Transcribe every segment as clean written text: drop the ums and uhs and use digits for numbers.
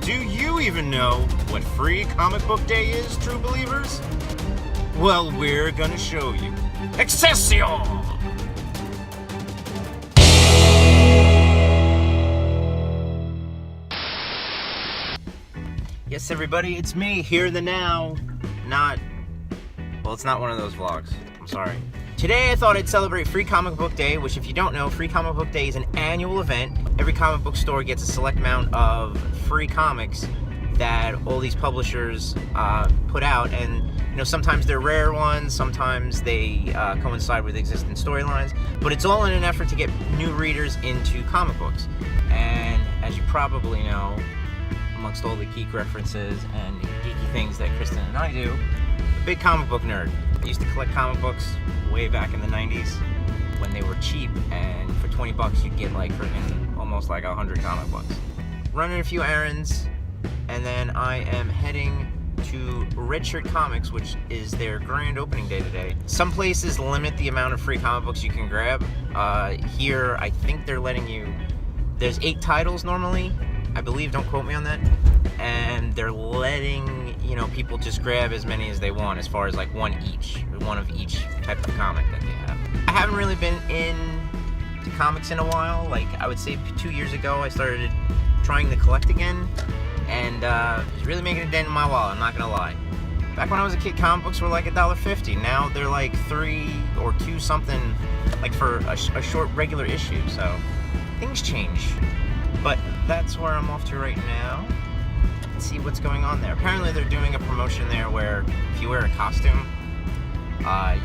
Do you even know what Free Comic Book Day is, true believers? Well, we're gonna show you. Excelsior! Yes, everybody, it's me, here the now. Well, it's not one of those vlogs. I'm sorry. Today I thought I'd celebrate Free Comic Book Day, which if you don't know, Free Comic Book Day is an annual event. Every comic book store gets a select amount of free comics that all these publishers put out, and you know, sometimes they're rare ones, sometimes they coincide with existing storylines, but it's all in an effort to get new readers into comic books. And as you probably know, amongst all the geek references and geeky things that Kristen and I do, a big comic book nerd. I used to collect comic books way back in the 90s when they were cheap, and for 20 bucks you'd get like freaking almost like 100 comic books. Running a few errands, and then I am heading to Red Shirt Comics, which is their grand opening day today. Some places limit the amount of free comic books you can grab. Here, I think they're letting you, there's 8 titles normally, I believe, don't quote me on that, and they're letting, you know, people just grab as many as they want, as far as like one of each type of comic that they have. I haven't really been into comics in a while. Like, I would say 2 years ago I started trying to collect again, and it's really making a dent in my wallet, I'm not gonna lie. Back when I was a kid, comic books were like $1.50. Now they're like $3 or $2 something, like for a short regular issue, so things change. But that's where I'm off to right now. Let's see what's going on there. Apparently they're doing a promotion there where if you wear a costume,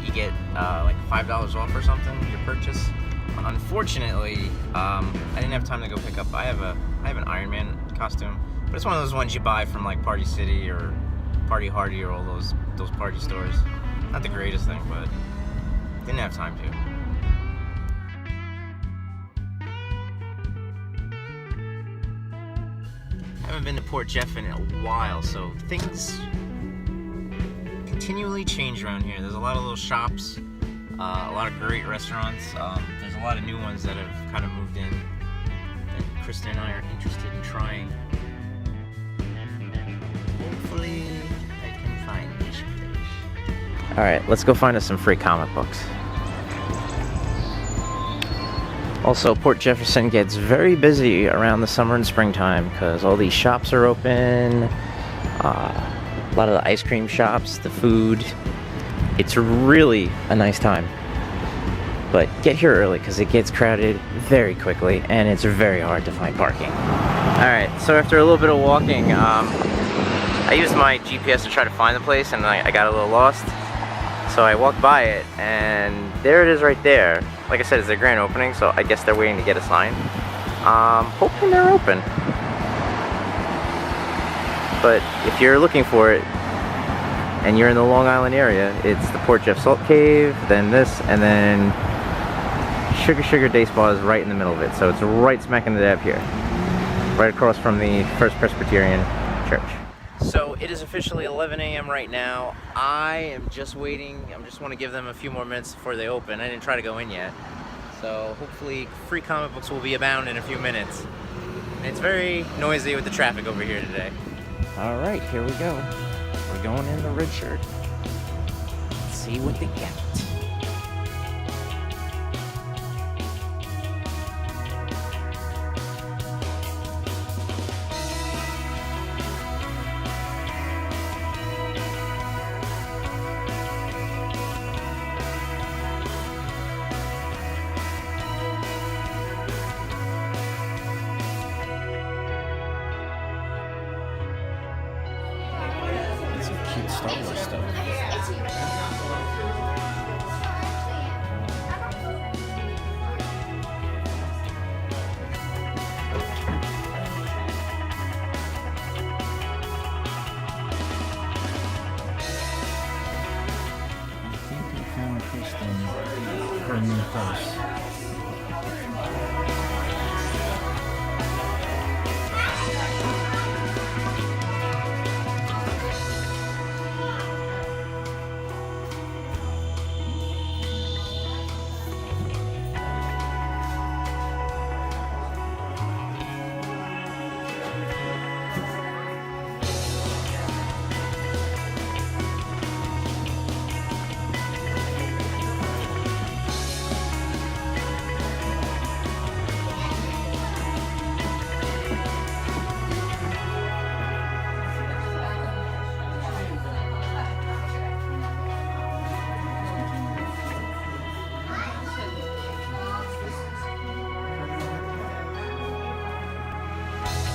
you get like $5 off or something, your purchase. Unfortunately, I didn't have time to go pick up. I have an Iron Man costume, but it's one of those ones you buy from like Party City or Party Hardy or all those party stores. Not the greatest thing, but didn't have time to. I haven't been to Port Jefferson in a while, so things continually change around here. There's a lot of little shops, a lot of great restaurants. There's a lot of new ones that have kind of moved in that Kristen and I are interested in trying. Hopefully I can find this place. Alright, let's go find us some free comic books. Also, Port Jefferson gets very busy around the summer and springtime because all these shops are open, a lot of the ice cream shops, the food. It's really a nice time. But get here early because it gets crowded very quickly and it's very hard to find parking. Alright, so after a little bit of walking, I used my GPS to try to find the place, and I got a little lost. So I walked by it, and there it is right there. Like I said, it's their grand opening, so I guess they're waiting to get a sign. Hoping they're open. But if you're looking for it, and you're in the Long Island area, it's the Port Jeff Salt Cave, then this, and then Sugar Day Spa is right in the middle of it. So it's right smack in the dab here. Right across from the First Presbyterian Church. So it is officially 11 a.m. right now. I am just waiting. I just want to give them a few more minutes before they open. I didn't try to go in yet. So hopefully free comic books will be abound in a few minutes. And it's very noisy with the traffic over here today. Alright, here we go. We're going in the Red Shirt. Let's see what they get. Cute Star Wars stuff. I think I found Kristen her new purse.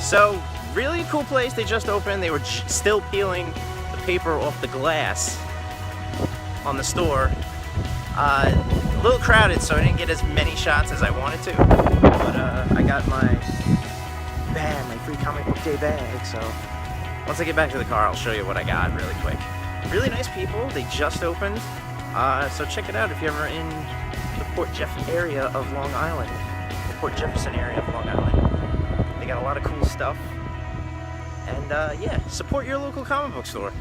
So, really cool place. They just opened. They were still peeling the paper off the glass on the store. A little crowded, so I didn't get as many shots as I wanted to. But I got my bag, my free comic book day bag. So once I get back to the car, I'll show you what I got really quick. Really nice people. They just opened. So check it out if you're ever in the Port Jefferson area of Long Island. The Port Jefferson area of Long Island. They got a lot of cool stuff. And yeah, support your local comic book store.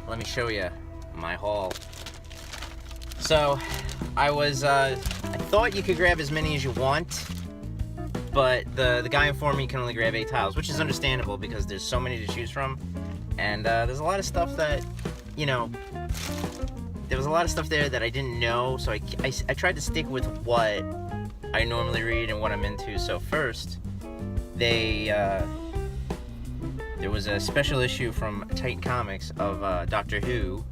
Let me show you my haul. So, I thought you could grab as many as you want, but the guy informed me you can only grab 8 tiles, which is understandable because there's so many to choose from. And there's a lot of stuff that, you know, there was a lot of stuff there that I didn't know, so I tried to stick with what I normally read and what I'm into. So first, there was a special issue from Titan Comics of Doctor Who,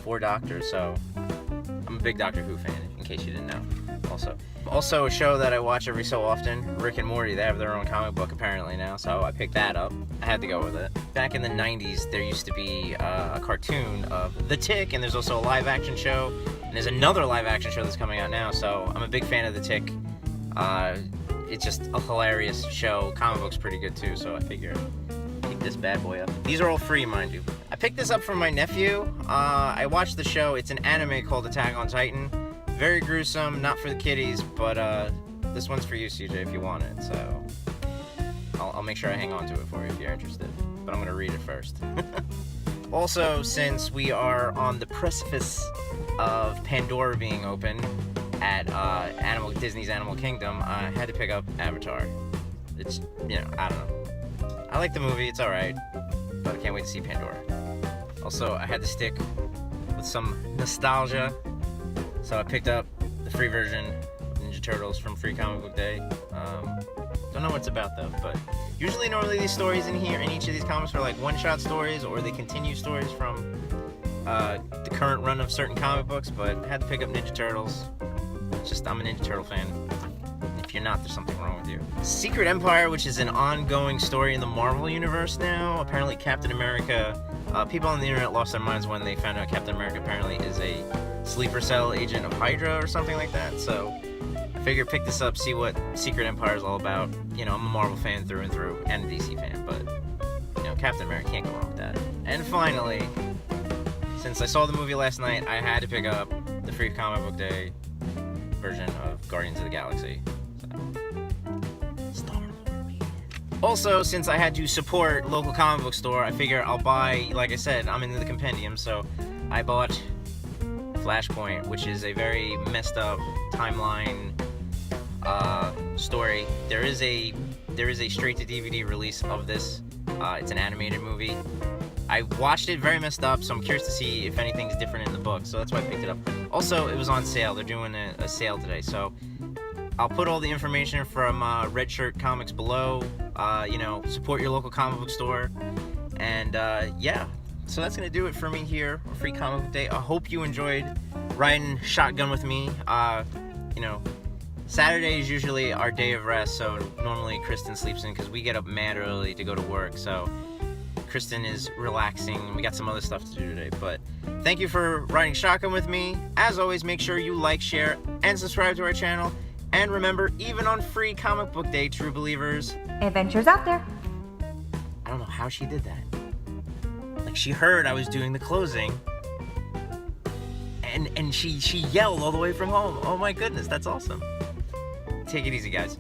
4 Doctors, so I'm a big Doctor Who fan, in case you didn't know. Also a show that I watch every so often, Rick and Morty. They have their own comic book apparently now, so I picked that up. I had to go with it. Back in the 90s, there used to be a cartoon of The Tick, and there's also a live action show, and there's another live action show that's coming out now, so I'm a big fan of The Tick. It's just a hilarious show. Comic book's pretty good too, so I figured pick this bad boy up. These are all free, mind you. I picked this up from my nephew. I watched the show. It's an anime called Attack on Titan. Very gruesome, not for the kiddies, but this one's for you, CJ, if you want it. So I'll make sure I hang on to it for you if you're interested. But I'm gonna read it first. Also, since we are on the precipice of Pandora being open at Disney's Animal Kingdom, I had to pick up Avatar. It's, you know, I don't know. I like the movie, it's alright, but I can't wait to see Pandora. Also, I had to stick with some nostalgia, so I picked up the free version of Ninja Turtles from Free Comic Book Day. Don't know what it's about though, but normally these stories in here, in each of these comics, are like one-shot stories, or they continue stories from the current run of certain comic books, but I had to pick up Ninja Turtles. It's just, I'm a Ninja Turtle fan. If you're not, there's something wrong with you. Secret Empire, which is an ongoing story in the Marvel Universe now. Apparently Captain America, people on the internet lost their minds when they found out Captain America apparently is a sleeper cell agent of Hydra or something like that. So I figured pick this up, see what Secret Empire is all about. You know, I'm a Marvel fan through and through, and a DC fan, but, you know, Captain America, can't go wrong with that. And finally, since I saw the movie last night, I had to pick up the Free Comic Book Day version of Guardians of the Galaxy. Also, since I had to support local comic book store, I figure I'll buy, like I said, I'm into the compendium, so I bought Flashpoint, which is a very messed up timeline story. There is a straight to DVD release of this. It's an animated movie. I watched it, very messed up, so I'm curious to see if anything's different in the book, so that's why I picked it up. Also, it was on sale. They're doing a sale today, so I'll put all the information from Red Shirt Comics below. You know, support your local comic book store. And yeah, so that's going to do it for me here on Free Comic Book Day. I hope you enjoyed riding shotgun with me. You know, Saturday is usually our day of rest, so normally Kristen sleeps in because we get up mad early to go to work. So Kristen is relaxing. We got some other stuff to do today, but thank you for riding shotgun with me. As always, make sure you like, share, and subscribe to our channel. And remember, even on Free Comic Book Day, true believers, adventures out there. I don't know how she did that. Like, she heard I was doing the closing, and she yelled all the way from home. Oh my goodness, that's awesome. Take it easy, guys.